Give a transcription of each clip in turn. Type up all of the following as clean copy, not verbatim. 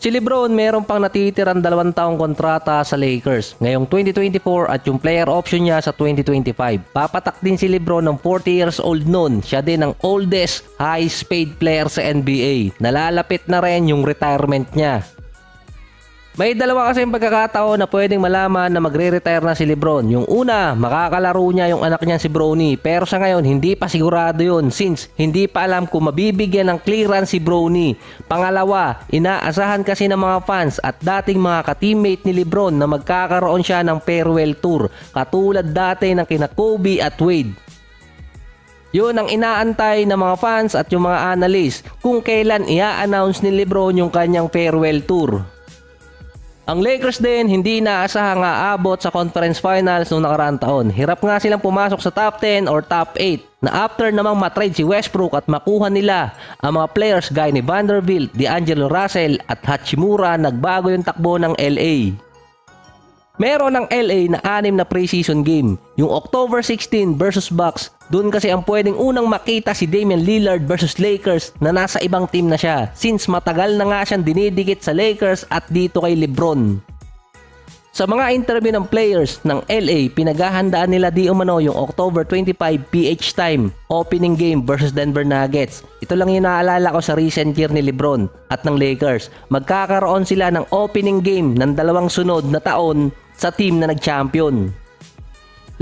Si LeBron meron pang natitirang 2 taong kontrata sa Lakers ngayong 2024 at yung player option niya sa 2025. Papatak din si LeBron ng 40 years old noon. Siya din ang oldest highest paid player sa NBA. Nalalapit na rin yung retirement niya. May dalawa kasing pagkakataon na pwedeng malaman na magre-retire na si LeBron. Yung una, makakalaro niya yung anak niya si Bronny, pero sa ngayon hindi pa sigurado yun since hindi pa alam kung mabibigyan ng clearance si Bronny. Pangalawa, inaasahan kasi ng mga fans at dating mga ka-teammate ni LeBron na magkakaroon siya ng farewell tour katulad dati ng kina Kobe at Wade. Yun ang inaantay ng mga fans at yung mga analyst kung kailan i-announce ni LeBron yung kanyang farewell tour. Ang Lakers din hindi inaasahang aabot sa conference finals noong nakaraang taon. Hirap nga silang pumasok sa top 10 or top 8 na after namang matrade si Westbrook at makuha nila ang mga players gaya ni Vanderbilt, D'Angelo Russell at Hachimura, nagbago yung takbo ng LA. Meron ng LA na 6 na preseason game. Yung October 16 versus Bucks, doon kasi ang pwedeng unang makita si Damian Lillard versus Lakers na nasa ibang team na siya since matagal na nga siyang dinidikit sa Lakers at dito kay LeBron. Sa mga interview ng players ng LA, pinaghahandaan nila di umano yung October 25 PH time opening game versus Denver Nuggets. Ito lang yung naalala ko sa recent year ni LeBron at ng Lakers. Magkakaroon sila ng opening game ng 2 sunod na taon sa team na nag-champion.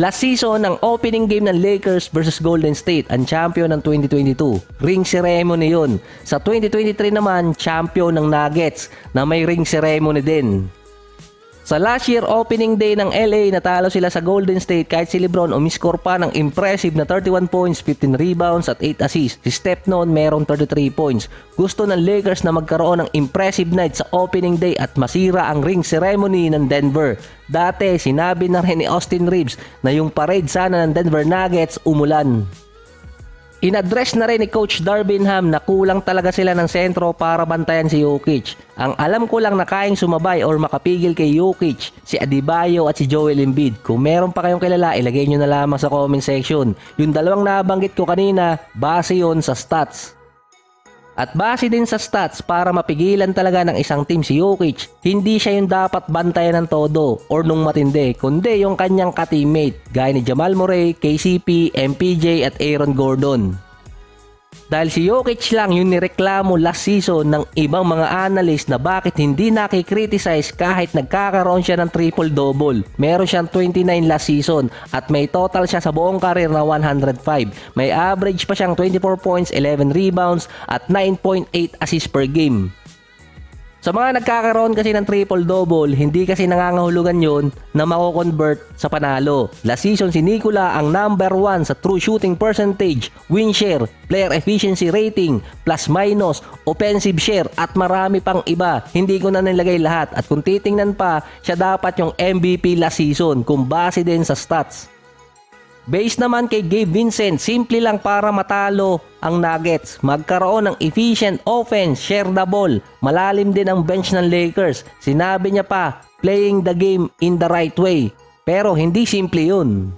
Last season, ang opening game ng Lakers versus Golden State, ang champion ng 2022. Ring ceremony yun. Sa 2023 naman, champion ng Nuggets na may ring ceremony din. Sa last year opening day ng LA, natalo sila sa Golden State kahit si LeBron umiscore pa ng impressive na 31 points, 15 rebounds at 8 assists. Si Steph noon merong 33 points. Gusto ng Lakers na magkaroon ng impressive night sa opening day at masira ang ring ceremony ng Denver. Dati sinabi na rin ni Austin Reeves na yung parade sana ng Denver Nuggets umulan. Inaddress na rin ni Coach Darvingham na kulang talaga sila ng sentro para bantayan si Jokic. Ang alam ko lang na kayang sumabay or makapigil kay Jokic, si Adebayo at si Joel Embiid. Kung meron pa kayong kilala, ilagay nyo na lamang sa comment section. Yung 2 nabanggit ko kanina, base yon sa stats. At base din sa stats para mapigilan talaga ng isang team si Jokic, hindi siya yung dapat bantayan ng todo or nung matindi, kundi yung kanyang ka-teammate gaya ni Jamal Murray, KCP, MPJ at Aaron Gordon. Dahil si Jokic lang yung nireklamo last season ng ibang mga analyst na bakit hindi nakikriticize kahit nagkakaroon siya ng triple-double. Meron siyang 29 last season at may total siya sa buong career na 105. May average pa siyang 24 points, 11 rebounds at 9.8 assists per game. Sa mga nagkakaroon kasi ng triple-double, hindi kasi nangangahulugan yon na mako-convert sa panalo. Last season si Nikola ang number 1 sa true shooting percentage, win share, player efficiency rating, plus-minus, offensive share at marami pang iba. Hindi ko na nilagay lahat at kung titingnan pa, siya dapat yung MVP last season kung base din sa stats. Based naman kay Gabe Vincent, simple lang para matalo ang Nuggets. Magkaroon ng efficient offense, share the ball. Malalim din ang bench ng Lakers. Sinabi niya pa, playing the game in the right way. Pero hindi simple yun.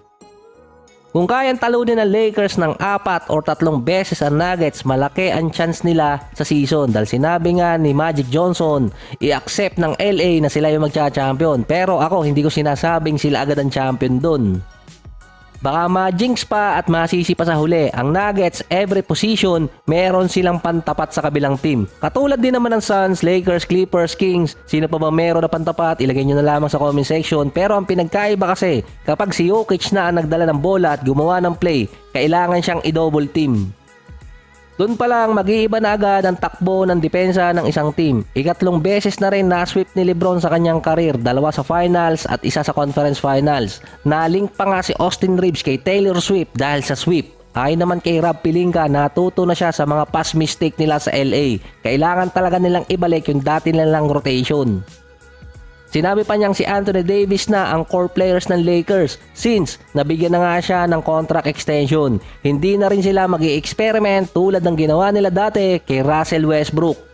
Kung kayang talunin ng Lakers ng 4 o 3 beses ang Nuggets, malaki ang chance nila sa season. Dahil sinabi nga ni Magic Johnson, i-accept ng LA na sila yung magcha-champion. Pero ako, hindi ko sinasabing sila agad ang champion dun. Baka ma-jinx pa at masisi pa sa huli. Ang Nuggets, every position, meron silang pantapat sa kabilang team. Katulad din naman ng Suns, Lakers, Clippers, Kings. Sino pa ba meron na pantapat? Ilagay nyo na lamang sa comment section. Pero ang pinagkaiba kasi, kapag si Jokic na ang nagdala ng bola at gumawa ng play, kailangan siyang i-double team. Doon pa lang mag-iiba na agad ang takbo ng depensa ng isang team. 3 beses na rin na-sweep ni LeBron sa kanyang karir, 2 sa finals at 1 sa conference finals. Na-link pa nga si Austin Reeves kay Taylor Swift dahil sa sweep. Ayon naman kay Rob Pelinka, natuto na siya sa mga past mistake nila sa LA. Kailangan talaga nilang ibalik yung dati nilang rotation. Sinabi pa niyang si Anthony Davis na ang core players ng Lakers since nabigyan na nga siya ng contract extension. Hindi na rin sila mag-i-experiment tulad ng ginawa nila dati kay Russell Westbrook.